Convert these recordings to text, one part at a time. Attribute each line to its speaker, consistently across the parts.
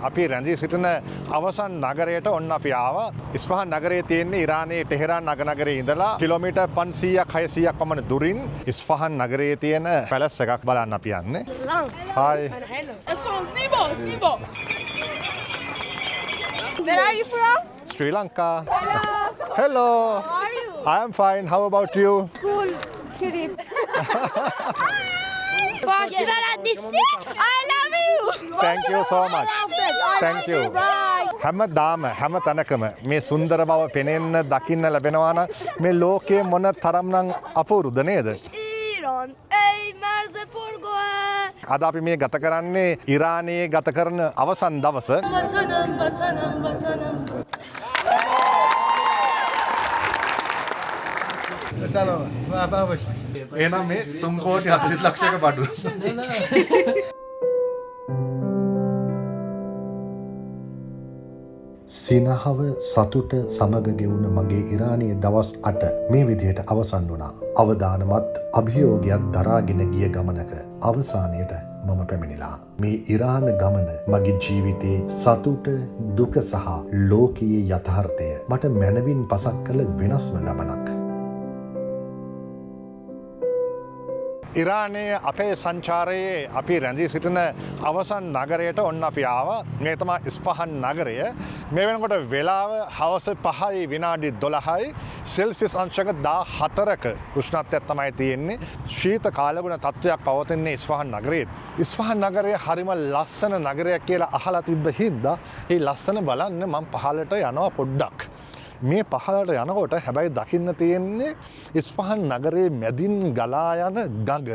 Speaker 1: අපි රැඳී සිටින අවසන් නගරයට ඔන්න අපි ආවා. ඉස්ෆහාන් නගරයේ තියෙන්නේ ඉරානයේ ටෙහෙරාන් නගරයේ ඉඳලා කිලෝමීටර් 500ක් 600ක් පමණ දුරින් ඉස්ෆහාන් නගරයේ තියෙන පැලස් එකක් බලන්න අපි යන්නේ. Hi.
Speaker 2: Where are you from?
Speaker 1: Sri Lanka.
Speaker 2: Hello.
Speaker 1: Hello.
Speaker 2: How are you?
Speaker 1: I am fine. How about you?
Speaker 2: Cool. Shireen. I love you.
Speaker 1: Thank you so much. Thank you.
Speaker 2: Bye.
Speaker 1: හැමදාම හැම තැනකම මේ සුන්දර බව පෙනෙන්න දකින්න ලැබෙනවා නම් මේ ලෝකයේ මොන තරම්නම් අපූර්වද නේද?
Speaker 2: Iran, ey merze purgoe.
Speaker 1: අද අපි මේ ගත කරන්නේ ඉරානයේ ගත කරන අවසන් දවස.
Speaker 2: Vatanım, vatanım, vatanım.
Speaker 1: එහෙනම් මේ 3 කෝටි 40 ලක්ෂයක බඩු.
Speaker 3: සිනහව සතුට සමග ගෙවුණ මගේ ඉරානයේ දවස් 8 මේ විදිහට අවසන් වුණා. අවදානමත් අභියෝගයක් දරාගෙන ගිය ගමනක අවසානයට මම පැමිණිලා. මේ ඉරාන ගමන මගේ ජීවිතයේ සතුට දුක සහ ලෝකීය යථාර්ථය මට මනවින් පසක් කළ වෙනස්ම ගමනක්.
Speaker 1: ඉරානයේ අපේ සංචාරයේ අපි රැඳී සිටින අවසන් නගරයට ඔන්න අපි ආවා. මේ තමයි ඉස්ෆහාන් නගරය. මේ වෙනකොට වෙලාව හවස 5යි විනාඩි 12යි. සෙල්සියස් අංශක 14ක උෂ්ණත්වයක් තමයි තියෙන්නේ. ශීත කාලගුණ තත්ත්වයක් පවතින්නේ ඉස්ෆහාන් නගරයේ. ඉස්ෆහාන් නගරය හරිම ලස්සන නගරයක් කියලා අහලා තිබ්බ හින්දා ඒ ලස්සන බලන්න මම පහළට යනවා පොඩ්ඩක්. මේ පහළට යනකොට හැබැයි දකින්න තියෙන්නේ ඉස්ෆහාන් නගරයේ මැදින් ගලා යන ගඟ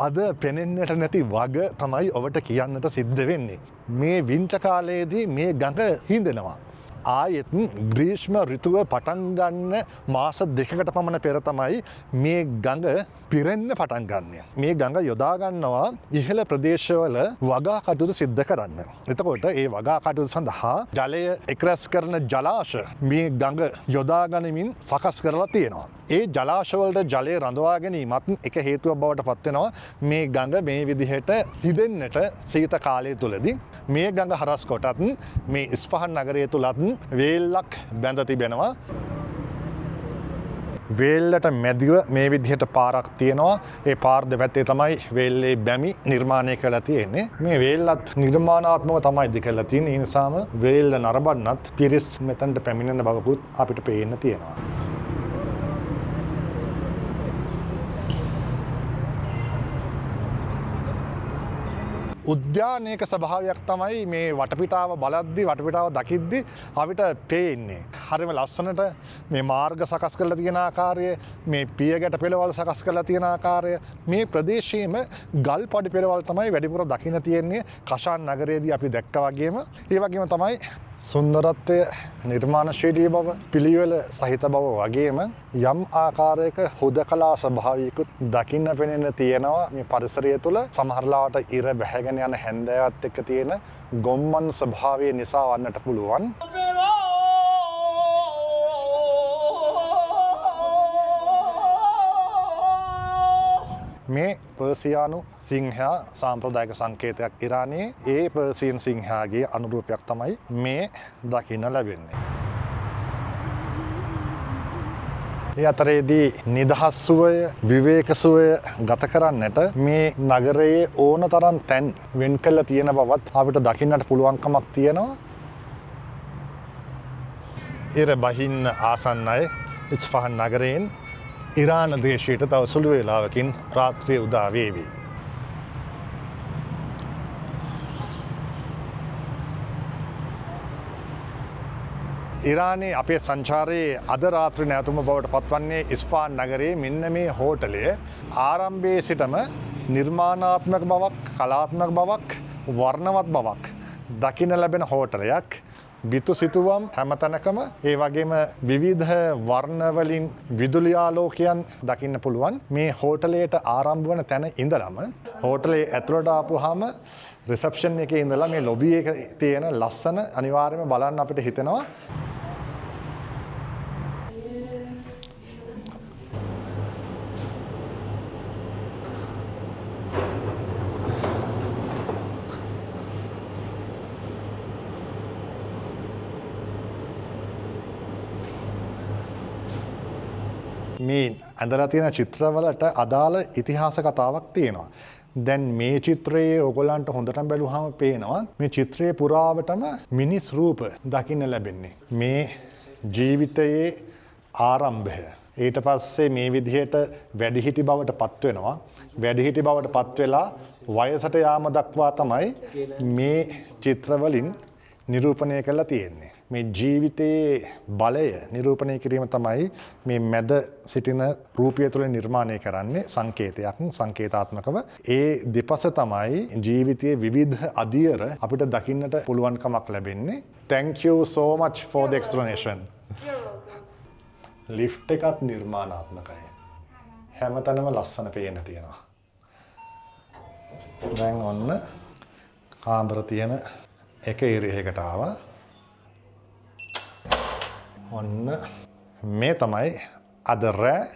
Speaker 1: අද පෙනෙන්නට නැති වග තමයි ඔබට කියන්නට සිද්ධ වෙන්නේ. මේ වින්ටර් කාලයේදී මේ ගඟ හිඳෙනවා. ආයෙත් ග්‍රීෂ්ම ඍතුව පටන් ගන්න මාස 2කට පමණ පෙර තමයි මේ ගඟ පිරෙන්න පටන් ගන්න. මේ ගඟ යොදා ගන්නවා ඉහළ ප්‍රදේශවල වගා කටයුතු සිද්ධ කරන්න. එතකොට ඒ වගා කටයුතු සඳහා ජලය එක්රැස් කරන ජලාශ මේ ගඟ යොදා ගනිමින් සකස් කරලා තියෙනවා. ඒ ජලාශවලට ජලය රඳවා ගැනීමත් එක හේතුවක් බවට පත් වෙනවා මේ ගඟ මේ විදිහට හිදෙන්නට සීත කාලය තුලදී. මේ ගඟ හරස් කොටත් මේ ඉස්ෆහාන් නගරය තුලත් වේල්ලක් බැඳ තිබෙනවා. වේල්ලට මැදිව මේ විදිහට පාරක් තියෙනවා. ඒ පාර දෙපැත්තේ තමයි වේල්ලේ බැමි නිර්මාණය කරලා තියෙන්නේ. මේ වේල්ලත් නිර්මාණාත්මකව තමයි දිකලා තියෙන්නේ. ඒ නිසාම වේල්ල නරඹන්නත් පිරිස් මෙතනට පැමිණෙන බවකුත් අපිට පේන්න තියෙනවා. උද්‍යානයක ස්වභාවයක් තමයි මේ වටපිටාව බලද්දි වටපිටාව දකිද්දි අපිට පේන්නේ. හරිම ලස්සනට මේ මාර්ග සකස් කරලා තියෙන ආකාරය, මේ පියගැට පෙළවල් සකස් කරලා තියෙන ආකාරය, මේ ප්‍රදේශයේම ගල් පඩි පෙළවල් තමයි වැඩිපුර දකින්න තියෙන්නේ. කෂාන් නගරයේදී අපි දැක්කා වගේම ඒ වගේම තමයි සුන්දරත්වය, නිර්මාණශීලී බව, පිළිවෙල සහිත බව වගේම යම් ආකාරයක හුදකලා ස්වභාවයකුත් දකින්න පෙනෙන්න තියෙනවා මේ පරිසරය තුළ. සමහරලාවට ඉර බැහැගෙන යන හැන්දෑවත් එක්ක තියෙන ගොම්මන් ස්වභාවය නිසා වන්නට පුළුවන්. මේ පර්සියානු සිංහයා සාම්ප්‍රදායික සංකේතයක් ඉරානයේ. ඒ පර්සියන් සිංහයාගේ අනුරූපයක් තමයි මේ දකින්න ලැබෙන්නේ. ඒ අතරේදී නිදහස් සුවය, විවේක සුවය ගත කරන්නට මේ නගරයේ ඕන තරම් තැන් වෙන් කළ තියෙන බවත් අපිට දකින්නට පුළුවන්කමක් තියෙනවා. ඉර බහින්න ආසන්නයි ඉස්ෆහාන් නගරයෙන් ඉරාන දේශයට තව සුළු වේලාවකින් රාත්‍රිය උදා වේවි. ඉරානයේ අපේ සංචාරයේ අද රාත්‍රී නැවතුම බවට පත්වන්නේ ඉස්ෆහාන් නගරයේ මෙන්න මේ හෝටලය. ආරම්භයේ සිටම නිර්මාණාත්මක බවක්, කලාත්මක බවක්, වර්ණවත් බවක් දකින්න ලැබෙන හෝටලයක්. බිතු සිතුවම් හැමතැනකම ඒ වගේම විවිධ වර්ණවලින් විදුලි ආලෝකයන් දකින්න පුළුවන්. මේ හෝටලයට ආරම්භ වන තැන ඉඳලම හෝටලේ ඇතුළට ආපුවාම රිසෙප්ෂන් එකේ ඉඳලා මේ ලොබි එකේ තියෙන ලස්සන අනිවාර්යයෙන්ම බලන්න අපිට හිතෙනවා. මේ ඇඳලා තියෙන චිත්‍රවලට අදාළ ඉතිහාස කතාවක් තියෙනවා. දැන් මේ චිත්‍රයේ ඔයගොල්ලන්ට හොඳටම බැලුවාම පේනවා මේ චිත්‍රයේ පුරාවටම මිනිස් රූප දකින්න ලැබෙන්නේ. මේ ජීවිතයේ ආරම්භය. ඊට පස්සේ මේ විදිහට වැඩිහිටි බවට පත් වෙනවා. වැඩිහිටි බවට පත් වෙලා වයසට යාම දක්වා තමයි මේ චිත්‍රවලින් නිරූපණය කරලා තියෙන්නේ. මේ ජීවිතයේ බලය නිරූපණය කිරීම තමයි මේ මැද සිටින රූපය තුළ නිර්මාණය කරන්නේ සංකේතයක් සංකේතාත්මකව. ඒ දෙපස තමයි ජීවිතයේ විවිධ අදියර අපිට දකින්නට පුළුවන්කමක් ලැබෙන්නේ. Thank you so much for the explanation. Lift එකත් නිර්මාණාත්මකයි. හැමතැනම ලස්සන පේන්න තියෙනවා. දැන් ඔන්න කාමර තියෙන එක ඒරියයකට ආවා. ඔන්න මේ තමයි අද රෑ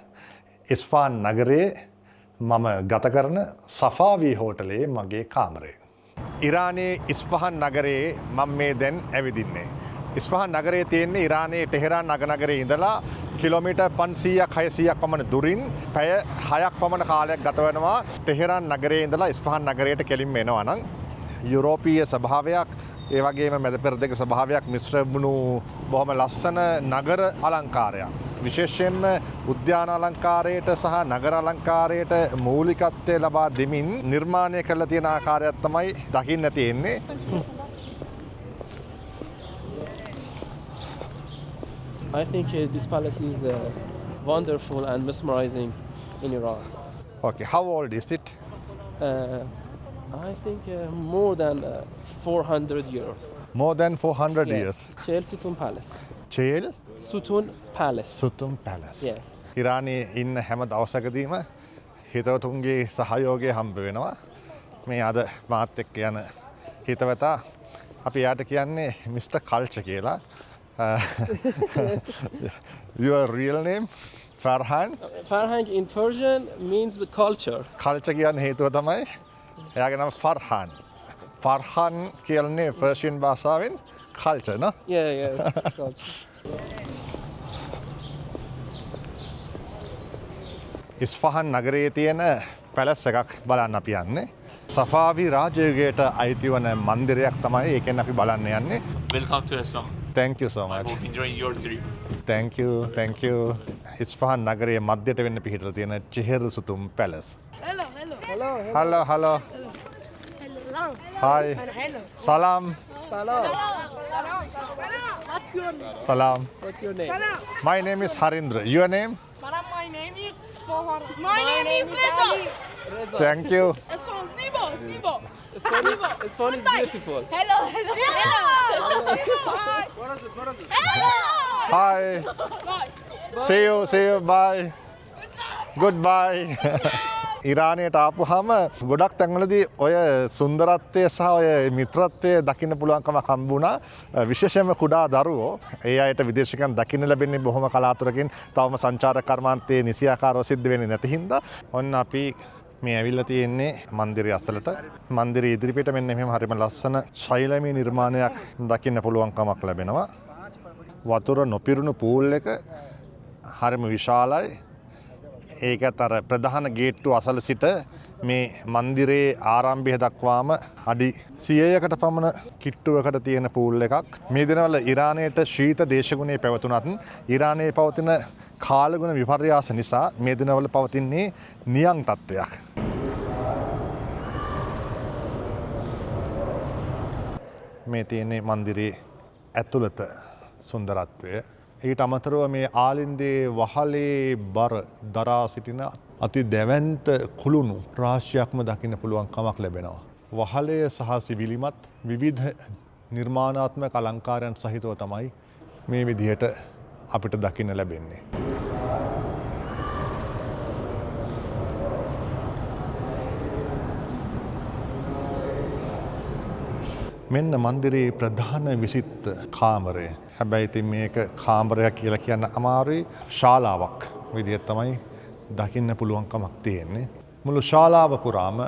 Speaker 1: ඉස්ෆාන් නගරයේ මම ගත කරන සෆාවී හෝටලේ මගේ කාමරය. ඉරානයේ ඉස්ෆහන් නගරයේ මම මේ දැන් ඇවිදින්නේ. ඉස්ෆහන් නගරයේ තියෙන්නේ ඉරානයේ ටෙහෙරාන් නගරයේ ඉඳලා කිලෝමීටර් 500ක් 600ක් පමණ දුරින් පැය 6ක් පමණ කාලයක් ගත වෙනවා. ටෙහෙරාන් නගරයේ ඉඳලා ඉස්ෆහන් නගරයට කෙලින්ම එනවා නම් යුරෝපීය ස්වභාවයක් ඒ වගේම මැද පෙරදිග ස්වභාවයක් මිශ්‍ර වුණු බොහොම ලස්සන නගර අලංකාරයක්. විශේෂයෙන්ම උද්‍යාන අලංකාරයට සහ නගර අලංකාරයට මූලිකත්වය ලබා දෙමින් නිර්මාණය කරලා තියෙන ආකාරයක් තමයි දකින්න තියෙන්නේ.
Speaker 4: I think this palace is wonderful and mesmerizing in Iran.
Speaker 1: Okay, how old is it?
Speaker 4: I think more than 400 years.
Speaker 1: More than 400 years.
Speaker 4: Chel Sutun Palace.
Speaker 1: Chel
Speaker 4: Sutun Palace.
Speaker 1: Sutun Palace.
Speaker 4: Yes.
Speaker 1: ඉරානයේ ඉන්න හැම දවසකදීම හිතවතුන්ගේ සහයෝගය හම්බ වෙනවා. මේ අද මාත් එක්ක යන හිතවතා අපි යාට කියන්නේ Mr. Culture කියලා. Your real name? Farhan?
Speaker 4: Farhan in Persian means culture.
Speaker 1: Culture කියන්නේ හේතුව තමයි එයාගේ නම Farhan. Farhan කියන්නේ Persian භාෂාවෙන් culture no?
Speaker 4: Yeah, culture.
Speaker 1: ඉස්ෆහන් නගරයේ තියෙන පැලස් එකක් බලන්න අපි යන්නේ. සෆාවි රාජයුගයට අයිති වන මන්දිරයක් තමයි ඒකෙන් අපි බලන්න යන්නේ.
Speaker 5: Welcome to Islam.
Speaker 1: Thank you so
Speaker 5: I
Speaker 1: much.
Speaker 5: hope enjoying your trip.
Speaker 1: Thank you. ඉස්ෆහන් නගරයේ මැදට වෙන්න පිහිටලා තියෙන චෙහෙර් සුතුම් පැලස්.
Speaker 2: Hello.
Speaker 1: Hello. Hi. Salam.
Speaker 4: Salam.
Speaker 2: What's your name?
Speaker 1: Salam.
Speaker 4: What's your name?
Speaker 1: My name is Harindra. Your name?
Speaker 2: My name is Mohar. My name is Reza.
Speaker 4: Reza.
Speaker 1: Thank you.
Speaker 2: Zibo.
Speaker 4: This one is beautiful.
Speaker 2: Hello.
Speaker 1: Hi. See you. Bye. Goodbye. ඉරානයට ආපුහම ගොඩක් තැන්වලදී ඔය සුන්දරත්වය සහ ඔය මිත්‍රත්වය දකින්න පුළුවන්කමක් හම්බ වුණා. විශේෂයෙන්ම කුඩා දරුවෝ ඒ අයට විදේශිකයන් දකින්න ලැබෙන්නේ බොහොම කලාතුරකින්. තවම සංචාරක කර්මාන්තයේ නිසියාකාරව සිද්ධ වෙන්නේ නැති හින්දා ඔන්න අපි මේ ඇවිල්ලා තියෙන්නේ මන්දිරය අසලට. මන්දිරය ඉදිරිපිට මෙන්න මෙහෙම හරිම ලස්සන ශෛලමය නිර්මාණයක් දකින්න පුළුවන්කමක් ලැබෙනවා. වතුර නොපිරුණු පූල් එක හරිම විශාලයි. ඒකත් අර ප්‍රධාන ගේට්ටුව අසල සිට මේ මන්දිරයේ ආරම්භය දක්වාම අඩි 100කට පමණ කිට්ටුවකට තියෙන පූල් එකක්. මේ දිනවල ඉරානයට ශීත දේශගුණයේ පැවතුනත් ඉරානයේ පවතින කාලගුණ විපර්යාස නිසා මේ දිනවල පවතින්නේ නියං තත්ත්වයක්. මේ තියෙන්නේ මන්දිරයේ ඇතුළත සුන්දරත්වය. ඊට අමතරව මේ ආලින්දේ වහලේ බර දරා සිටින අති දැවැන්ත කුළුණු රාශියක්ම දකින්න පුළුවන් කමක් ලැබෙනවා. වහලය සහ සිවිලිමත් විවිධ නිර්මාණාත්මක අලංකාරයන් සහිතව තමයි මේ විදිහට අපිට දකින්න ලැබෙන්නේ. මෙන්න මන්දිරයේ ප්‍රධාන විසිත්ත කාමරය. හැබැයි ඉතින් මේක කාමරයක් කියලා කියන්න අමාරුයි. ශාලාවක් විදිහට තමයි දකින්න පුළුවන්කමක් තියෙන්නේ. මුළු ශාලාව පුරාම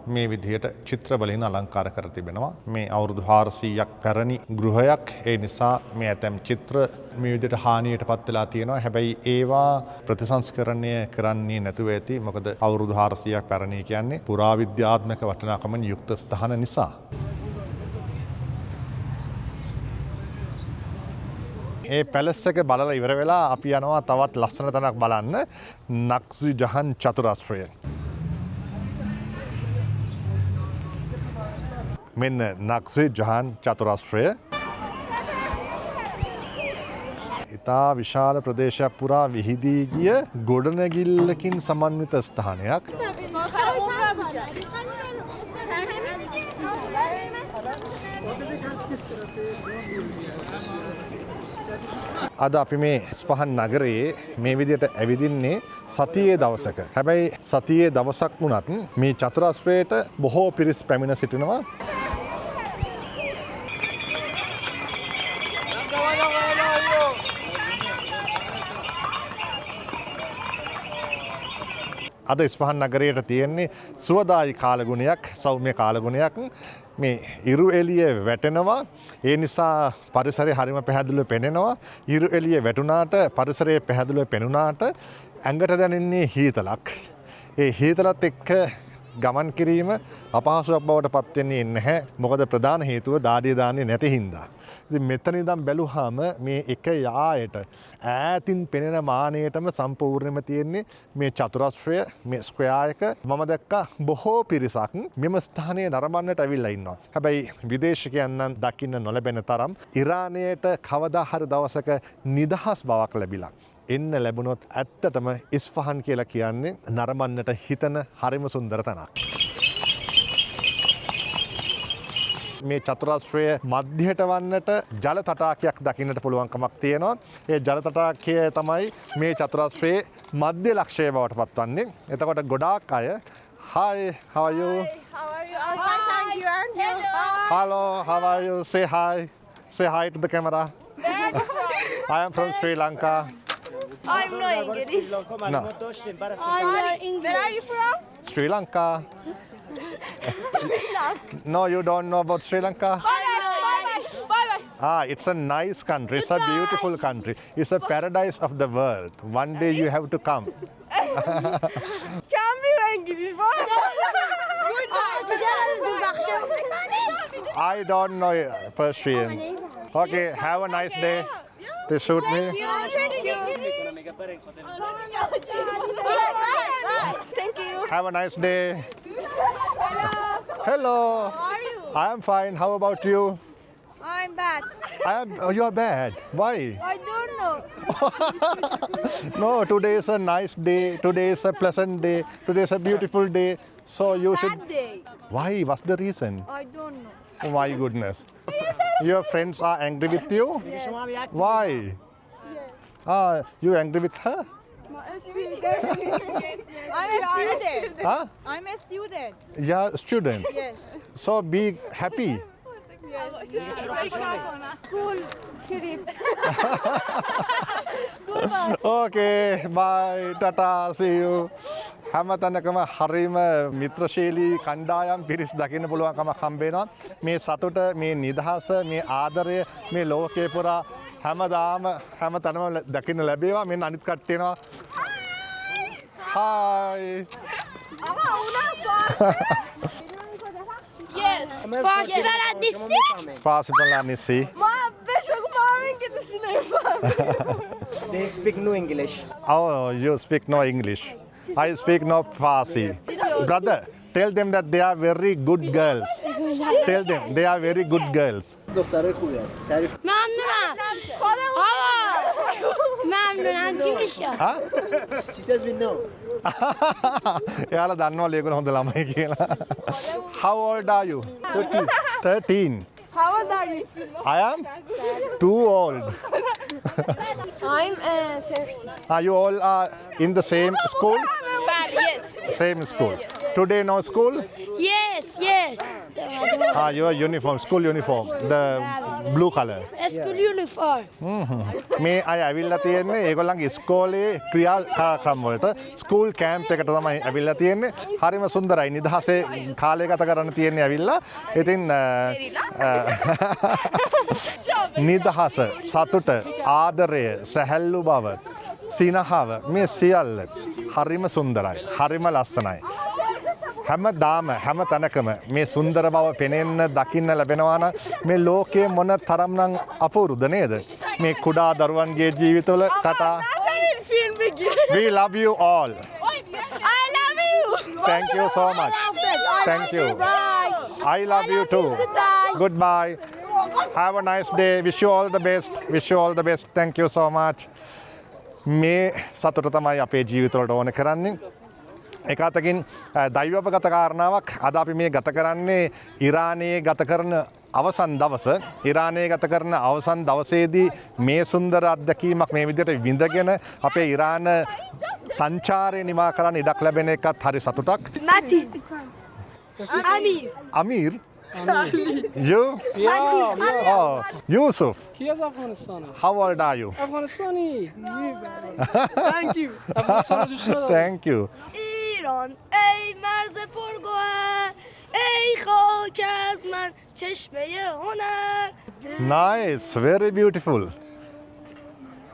Speaker 1: මේ විදිහට චිත්‍රවලින් අලංකාර කර තිබෙනවා. මේ අවුරුදු 400ක් පැරණි ගෘහයක්. ඒ නිසා මේ ඇතැම් චිත්‍ර මේ විදිහට හානියට පත් වෙලා තියෙනවා. හැබැයි ඒවා ප්‍රතිසංස්කරණය කරන්නේ නැතුව ඇති. මොකද අවුරුදු 400ක් පැරණි කියන්නේ පුරාවිද්‍යාත්මක වටිනාකමින් යුක්ත ස්ථාන නිසා. ඒ පැලස් එක බලලා ඉවර වෙලා අපි යනවා තවත් ලස්සන තැනක් බලන්න. නක්සි ජහන් චතුරස්‍රය. මෙන්න නක්සි ජහන් චතුරස්‍රය. ඉතා විශාල ප්‍රදේශයක් පුරා විහිදී ගිය ගොඩනැගිල්ලකින් සමන්විත ස්ථානයක්. අද අපි මේ ඉස්පහන් නගරයේ මේ විදිහට ඇවිදින්නේ සතියේ දවසක. හැබැයි සතියේ දවසක් වුණත් මේ චතුරස්‍රයට බොහෝ පිරිස් පැමිණ සිටිනවා. අද ඉස්පහන් නගරයට තියෙන්නේ සුවදායි කාලගුණයක්, සෞම්‍ය කාලගුණයක්. මේ ඉරු එළිය වැටෙනවා. ඒ නිසා පරිසරය හරිම පැහැදිලිව පෙනෙනවා. ඉරු එළිය වැටුණාට පරිසරය පැහැදිලිව පෙනුණාට ඇඟට දැනෙන්නේ හීතලක්. ඒ හීතලත් එක්ක ගමන් කිරීම අපහසුයක් බවට පත් වෙන්නේ නැහැ. මොකද ප්‍රධාන හේතුව දාඩිය දාන්නේ නැති හින්දා. ඉතින් මෙතන ඉඳන් බැලුවාම මේ එක යායට ඈතින් පෙනෙන මානයටම සම්පූර්ණයෙන්ම තියෙන්නේ මේ චතුරස්‍රය, මේ ස්ක්වයාර් එක. මම දැක්කා බොහෝ පිරිසක් මෙම ස්ථානයේ නරඹන්නට ඇවිල්ලා ඉන්නවා. හැබැයි විදේශිකයන් නම් දකින්න නොලැබෙන තරම් ඉරානයට කවදා හරි දවසක නිදහස් බවක් ලැබිලා එන්න ලැබුණොත් ඇත්තටම ඉස්ෆහන් කියලා කියන්නේ නරඹන්නට හිතන හරිම සුන්දර තැනක්. මේ චතුරස්‍රය මධ්‍යයට වන්නට ජල තටාකයක් දකින්නට පුළුවන්කමක් තියෙනවා. ඒ ජල තටාකය තමයි මේ චතුරස්‍රයේ මධ්‍ය ලක්ෂ්‍යය බවට පත්වන්නේ. එතකොට ගොඩාක් අය Hi, how are you?
Speaker 2: How are you? I'm fine, thank you. And you?
Speaker 1: Hello, how are you? Say hi. Say hi to the camera. I am from Sri Lanka.
Speaker 2: I'm not English.
Speaker 1: No.
Speaker 2: I'm not English. Where are you from?
Speaker 1: Sri Lanka. No, you don't know about Sri Lanka?
Speaker 2: Bye-bye.
Speaker 1: It's a nice country. It's a beautiful country. It's a paradise of the world. One day you have to come.
Speaker 2: Can be English.
Speaker 1: I don't know Persian. Okay, have a nice day. They shoot me.
Speaker 2: Thank you.
Speaker 1: Have a nice day. Hello.
Speaker 2: How are you?
Speaker 1: I am fine. How about you?
Speaker 2: I'm bad.
Speaker 1: You are bad. Why?
Speaker 2: I don't know.
Speaker 1: No, today is a nice day. Today is a pleasant day. Today is a beautiful day. So you should.
Speaker 2: Bad day.
Speaker 1: Why? What's the reason?
Speaker 2: I don't know.
Speaker 1: Oh my goodness. Your friends are angry with you?
Speaker 2: Yes.
Speaker 1: Why? You angry with her?
Speaker 2: I'm a student.
Speaker 1: Huh?
Speaker 2: I'm a student.
Speaker 1: Yeah, student.
Speaker 2: Yes.
Speaker 1: So be happy.
Speaker 2: School trip.
Speaker 1: Okay, bye. Tata. See you. හැම තැනකම හරිම මිත්‍රශීලී කණ්ඩායම් පිරිස් දකින්න පුළුවන්කමක් හම්බ වෙනවා. මේ සතුට, මේ නිදහස, මේ ආදරය මේ ලෝකේ පුරා හැමදාම හැම තැනම දකින්න ලැබේවා. මෙන්න අනිත් කට්ටිය එනවා. Hi.
Speaker 2: Yes. Farsiler annesi.
Speaker 1: Possible Anisi.
Speaker 6: They speak no English.
Speaker 1: Oh, you speak no English. I speak no Farsi. Brother, tell them that they are very good girls. Tell them they are very good girls. Huh?
Speaker 6: She says we know.
Speaker 1: එයාලා දන්නවා ලේකුණ හොඳ ළමයි කියලා. How old are you? 13.
Speaker 2: How old are you?
Speaker 1: I am too old.
Speaker 2: I'm 30.
Speaker 1: You all are in the same school?
Speaker 2: Yes.
Speaker 1: Same school. Today no school?
Speaker 2: Yes, yes.
Speaker 1: Your uniform, school uniform, the blue color.
Speaker 2: School uniform.
Speaker 1: මේ අය ඇවිල්ලා තියෙන්නේ ඒගොල්ලන්ගේ ඉස්කෝලේ ක්‍රියාකාරකම් වලට school camp එකට තමයි ඇවිල්ලා තියෙන්නේ. හරිම සුන්දරයි. නිදහසේ කාලය ගත කරන්න තියෙන්නේ ඇවිල්ලා. ඉතින් නිදහස, සතුට, ආදරය, සැහැල්ලු බව, සිනහව මේ සියල්ල හරිම සුන්දරයි. හරිම ලස්සනයි. හැමදාම හැම තැනකම මේ සුන්දර බව පෙනෙන්න දකින්න ලැබෙනවා නම් මේ ලෝකයේ මොන තරම්නම් අපූර්වද නේද? මේ කුඩා දරුවන්ගේ ජීවිතවල කතා. We love you all.
Speaker 2: I love you.
Speaker 1: Thank you so much. Thank you. I love you too. Goodbye. Have a nice day. Wish you all the best. Wish you all the best. Thank you so much. මේ සතුට තමයි අපේ ජීවිතවලට ඕන කරන්නේ. එක අතකින් දෛවපගත කාරණාවක් අද අපි මේ ගත කරන්නේ ඉරානයේ ගත කරන අවසන් දවස. ඉරානයේ ගත කරන අවසන් දවසේදී මේ සුන්දර අත්දැකීමක් මේ විදිහට විඳගෙන අපේ ඉරාන සංචාරය නිමා කරන්න ඉඩක් ලැබෙන එකත් හරි සතුටක්.
Speaker 2: Nati. Amir.
Speaker 1: Amir? You?
Speaker 4: Yeah.
Speaker 1: Oh, Yusuf.
Speaker 4: He is Afghanistani.
Speaker 1: How old are you?
Speaker 4: Afghanistani. Thank you. Afghanistan düştü.
Speaker 1: Thank you.
Speaker 2: ایران ای مرز پرگوهر ای خاک از من چشمه هنر.
Speaker 1: Nice, very beautiful.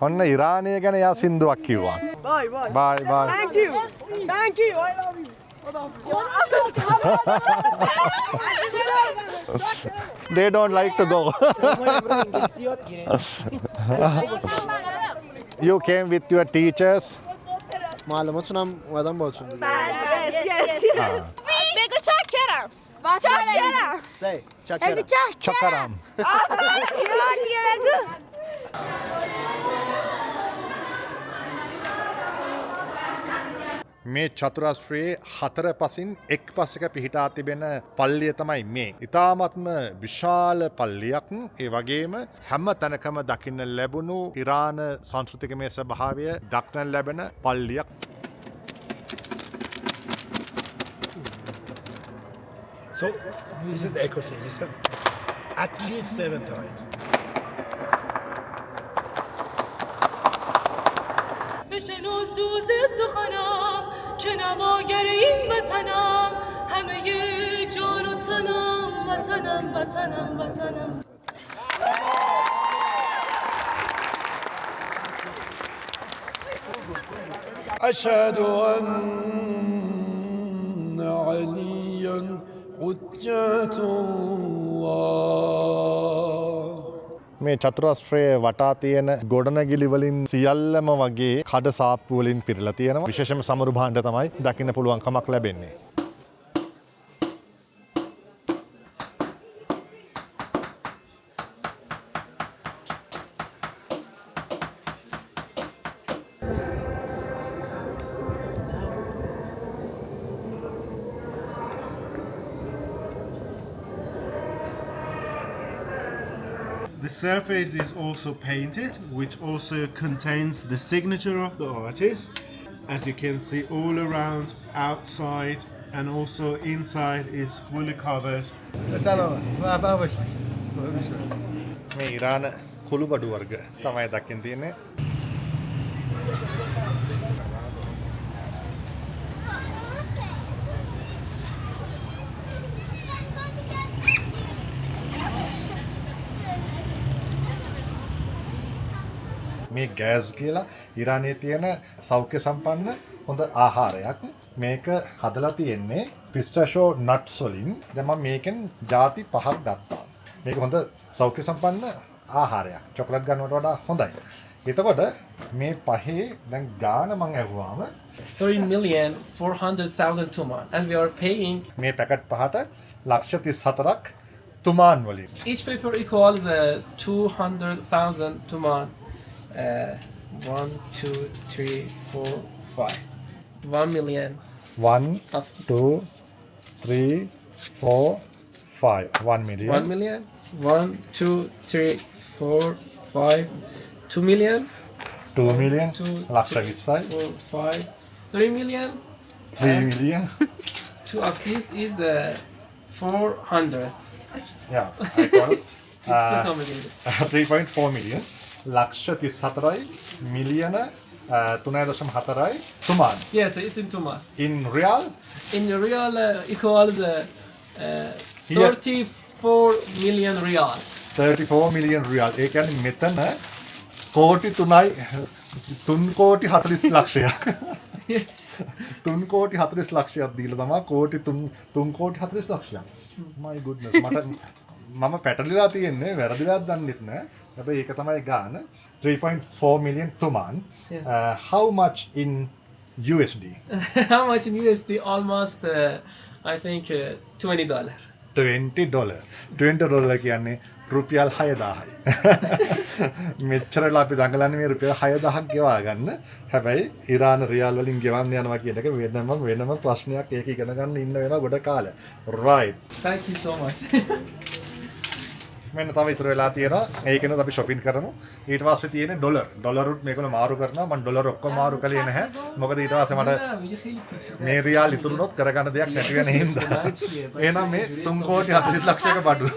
Speaker 1: ඔන්න ඉරානය ගැන යා සින්දුවක් කිව්වා. Bye bye.
Speaker 2: Thank you. Thank you. I love you.
Speaker 1: They don't like to go. You came with your teachers.
Speaker 6: معلوماتون هم اومدن باتون دیگه.
Speaker 2: بگو چاکرم. چاکرم.
Speaker 6: Say, چاکرم.
Speaker 1: Chakaram.
Speaker 2: بگو.
Speaker 1: මේ චතුරස්‍රයේ හතර පසින් එක් පසක පිහිටා තිබෙන පල්ලිය තමයි මේ. ඉතාමත්ම විශාල පල්ලියක්. ඒ වගේම හැම තැනකම දකින්න ලැබුණු ඉරාන සංස්කෘතිකමය ස්වභාවය දක්නට ලැබෙන පල්ලියක්.
Speaker 7: So, this is the echo scene, listen. At least 7 times.
Speaker 8: بشنو سوز سخنم که نواگر این وطنم همه جان و تنم وطنم وطنم وطنم
Speaker 7: أشهد أن عليا حجة الله.
Speaker 1: මේ චතුරස්‍රයේ වටා තියෙන ගොඩනැගිලි වලින් සියල්ලම වගේ කඩ සාප්පු වලින් පිරලා තියෙනවා. විශේෂම සමරු භාණ්ඩ තමයි දකින්න පුළුවන් කමක් ලැබෙන්නේ.
Speaker 9: The surface is also painted, which also contains the signature of the artist. As you can see, all around, outside, and also inside is fully covered.
Speaker 1: මේ ඉරාන කුළු බඩු වර්ග තමයි දකින්න තියෙන්නේ. මේ ගෑස් කියලා ඉරානයේ තියෙන සෞඛ්‍ය සම්පන්න හොඳ ආහාරයක්. මේක හදලා තියෙන්නේ පිස්ටෂෝ නට්ස් වලින්. දැන් මම මේකෙන් ಜಾති 5ක් ගත්තා. මේක හොඳ සෞඛ්‍ය සම්පන්න ආහාරයක්. චොකලට් ගන්නවට වඩා හොඳයි. එතකොට මේ පහේ දැන් ගාන මම අහුවාම
Speaker 4: 3,400,000 tuman, and we are paying.
Speaker 1: මේ පැකට් පහට ලක්ෂ 34ක් තුමාන් වලින්.
Speaker 4: Each paper equals 200,000 tuman. 1, 2, 3, 4, 5. 1 million.
Speaker 1: 1, 2, 3, 4, 5. 1 million.
Speaker 4: 1 million. 1, 2, 3, 4, 5. 2 million.
Speaker 1: 2 million.
Speaker 4: 2,
Speaker 1: ලක්ෂ
Speaker 4: 3,
Speaker 1: 20යි.
Speaker 4: 4, 5. 3 million.
Speaker 1: 3 million.
Speaker 4: 2 of this is 400.
Speaker 1: Yeah, I told
Speaker 4: It's so complicated.
Speaker 1: 3.4 million. ලක්ෂ 34යි මිලියන 3.4යි තුමාන්.
Speaker 4: Yes, it's in Tuma.
Speaker 1: In real,
Speaker 4: In real, equals 34 million real.
Speaker 1: 34 million real. ඒ කියන්නේ මෙතන කෝටි 3යි 3 කෝටි 40 ලක්ෂයක්.
Speaker 4: Yes.
Speaker 1: 3 කෝටි 40 ලක්ෂයක් දීලා තමයි කෝටි 3 කෝටි 40 ලක්ෂයක්. My goodness. මම පැටලිලා තියෙන්නේ වැරදිලාත් දන්නෙත් නෑ. හැබැයි ඒක තමයි ගාන 3.4 million තුමාන්.
Speaker 4: Yes.
Speaker 1: How much in USD?
Speaker 4: How much in USD? Almost, I think, $20.
Speaker 1: $20 කියන්නේ රුපියල් 6000යි. මෙච්චරලා අපි දඟලන්නේ මේ රුපියල් 6000ක් ගෙවා ගන්න. හැබැයි ඉරාන රියාල් වලින් ගෙවන්න යනවා කියන එක වෙනම ප්‍රශ්නයක්. ඒක ඉගෙන ගන්න ඉන්න වෙනවා ගොඩ කාලය. Right.
Speaker 4: Thank you so much.
Speaker 1: මෙන්න තව ඉතුරු වෙලා තියෙනවා. ඒකෙනුත් අපි shopping කරමු. ඊට පස්සේ තියෙන්නේ ඩොලර්. ඩොලරුත් මේකල මාරු කරනවා. මම ඩොලර් ඔක්කොම මාරු කළේ නැහැ. මොකද ඊට පස්සේ මට මේ රියාල් ඉතුරුනොත් කරගන්න දෙයක් නැති වෙන හින්දා. එහෙනම් මේ 3 කෝටි 40 ලක්ෂයක බඩුව.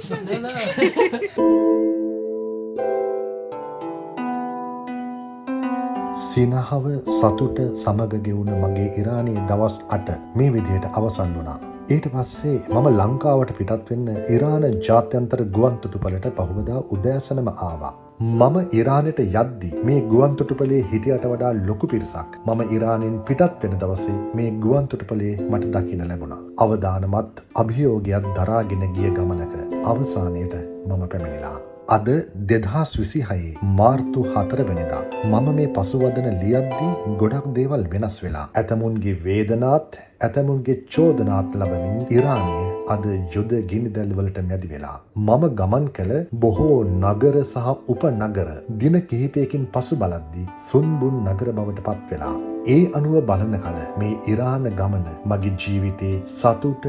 Speaker 3: සිනහව සතුට සමග ගෙවුණ මගේ ඉරානයේ දවස් 8 මේ විදිහට අවසන් වුණා. ඊට පස්සේ මම ලංකාවට පිටත් වෙන්න ඉරාන ජාත්‍යන්තර ගුවන්තොටුපළට පහුවදා උදෑසනම ආවා. මම ඉරානයට යද්දී මේ ගුවන්තොටුපළේ හිටියට වඩා ලොකු පිරිසක් මම ඉරානෙන් පිටත් වෙන දවසේ මේ ගුවන්තොටුපළේ මට දකින්න ලැබුණා. අවදානමත් අභියෝගයක් දරාගෙන ගිය ගමනක අවසානයට මම පැමිණිලා. අද 2026 මාර්තු 4 වෙනිදා මම මේ පසුවදන ලියද්දී ගොඩක් දේවල් වෙනස් වෙලා. ඇතමුන්ගේ වේදනාත් ඇතමුන්ගේ චෝදනාත් ලබමින් ඉරානයේ අද යුද ගිනිදැල් වලට මැදි වෙලා. මම ගමන් කළ බොහෝ නගර සහ උපනගර දින කිහිපයකින් පසු බලද්දී සුන්බුන් නගර බවට පත් වෙලා. ඒ අනුව බලන කල මේ ඉරාන ගමන මගේ ජීවිතේ සතුට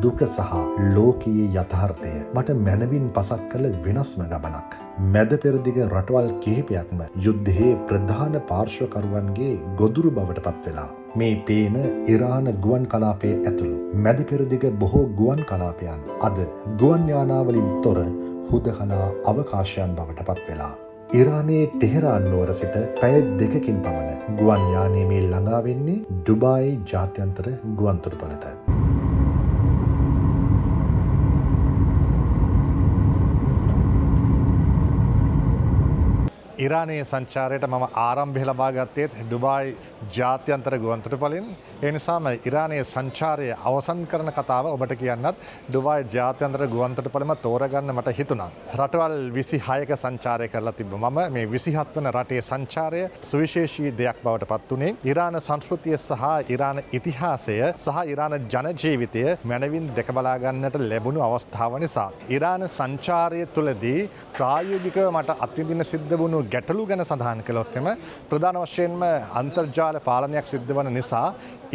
Speaker 3: දුක සහ ලෝකීය යථාර්ථය මට මැනවින් පසක් කළ වෙනස්ම ගමනක්. මැද පෙරදිග රටවල් කිහිපයක්ම යුද්ධයේ ප්‍රධාන පාර්ශ්වකරුවන්ගේ ගොදුරු බවට පත් වෙලා. මේ පේන ඉරාන ගුවන් කලාපයේ ඇතුළු මැද පෙරදිග බොහෝ ගුවන් කලාපයන් අද ගුවන් යානාවලින් තොර හුදකලා අවකාශයන් බවට පත් වෙලා. ඉරානයේ ටෙහෙරාන් නුවර සිට පැය 2කින් පමණ ගුවන් යානයේ මේ ළඟා වෙන්නේ ඩුබායි ජාත්‍යන්තර ගුවන්තොටුපළට.
Speaker 1: ඉරානයේ සංචාරයට මම ආරම්භය ලබා ගත්තේත් ඩුබායි ජාත්‍යන්තර ගුවන්තොටුපළින්. ඒ නිසාම ඉරානයේ සංචාරය අවසන් කරන කතාව ඔබට කියන්නත් ඩුබායි ජාත්‍යන්තර ගුවන්තොටුපළම තෝරගන්න මට හිතුණා. රටවල් 26ක සංචාරය කරලා තිබ්බ මම මේ 27 වන රටේ සංචාරය සුවිශේෂී දෙයක් බවට පත් වුණේ ඉරාන සංස්කෘතිය සහ ඉරාන ඉතිහාසය සහ ඉරාන ජන ජීවිතය මනවින් දැක බලා ගන්නට ලැබුණු අවස්ථාව නිසා. ඉරාන සංචාරය තුලදී ප්‍රායෝගිකව මට අත්විඳින්න සිද්ධ වුණු ගැටලු ගැන සඳහන් කළොත් එම ප්‍රධාන වශයෙන්ම අන්තර්ජාල පාලනයක් සිද්ධ වන නිසා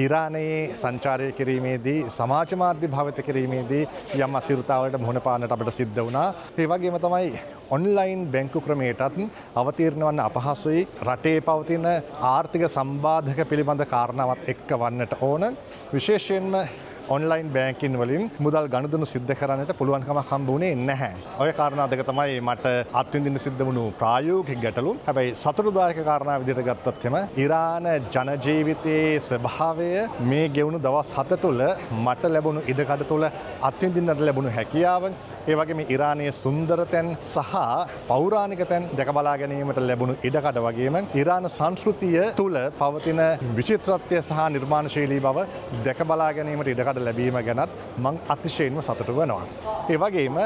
Speaker 1: ඉරානයේ සංචාරය කිරීමේදී සමාජ මාධ්‍ය භාවිත කිරීමේදී යම් අසිරතාවලට මුහුණ පාන්නට අපිට සිද්ධ වුණා. ඒ වගේම තමයි ඔන්ලයින් බැංකු ක්‍රමයටත් අවතීර්ණ වන්න අපහසුයි. රටේ පවතින ආර්ථික සම්බාධක පිළිබඳ කාරණාවත් එක්ක වන්නට ඕන. විශේෂයෙන්ම ඔන්ලයින් බෑන්කින් වලින් මුදල් ගනුදෙනු සිද්ධ කරන්නට පුළුවන්කමක් හම්බ වුණේ නැහැ. ඔය කාරණා දෙක තමයි මට අත්විඳින්න සිද්ධ වුණු ප්‍රායෝගික ගැටලු. හැබැයි සතුටුදායක කාරණා විදිහට ගත්තොත් එම ඉරාන ජන ජීවිතයේ ස්වභාවය මේ ගෙවුණු දවස් 7 තුළ මට ලැබුණු ඉඩකඩ තුළ අත්විඳින්නට ලැබුණු හැකියාව, ඒ වගේම ඉරානයේ සුන්දර තැන් සහ පෞරාණික තැන් දැක බලා ගැනීමට ලැබුණු ඉඩකඩ වගේම ඉරාන සංස්කෘතිය තුළ පවතින විචිත්‍රත්වය සහ නිර්මාණශීලී බව දැක බලා ගැනීමට ඉඩකඩ ලැබීම ගැනත් මං අතිශයින්ම සතුටු වෙනවා. ඒ වගේම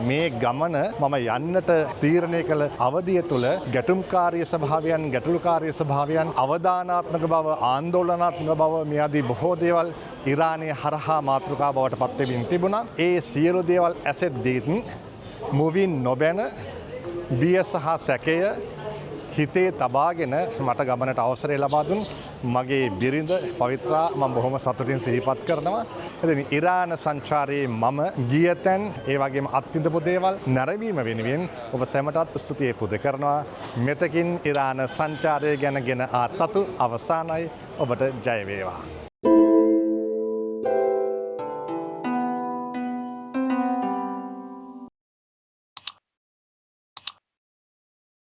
Speaker 1: මේ ගමන මම යන්නට තීරණය කළ අවධිය තුළ ගැටුම්කාරී ස්වභාවයන්, ගැටලුකාරී ස්වභාවයන්, අවදානාත්මක බව, ආందోලනාත්මක බව මේ ආදී බොහෝ දේවල් ඉරානයේ හරහා මාතෘකා බවට පත් වෙමින් තිබුණා. ඒ සියලු දේවල් ඇසෙද්දීත් මුවින් නොබැන බිය සහ සැකය හිතේ තබාගෙන මට ගමනට අවසරය ලබා දුන් මගේ බිරිඳ පවිත්‍රා මම බොහොම සතුටින් සිහිපත් කරනවා. ඉතින් ඉරාන සංචාරයේ මම ගිය තැන් ඒ වගේම අත්විඳපු දේවල් නැරඹීම වෙනුවෙන් ඔබ සැමටත් ස්තුතිය පුද කරනවා. මෙතකින් ඉරාන සංචාරය ගැන ගෙන ආ තතු අවසానයි. ඔබට ජය වේවා.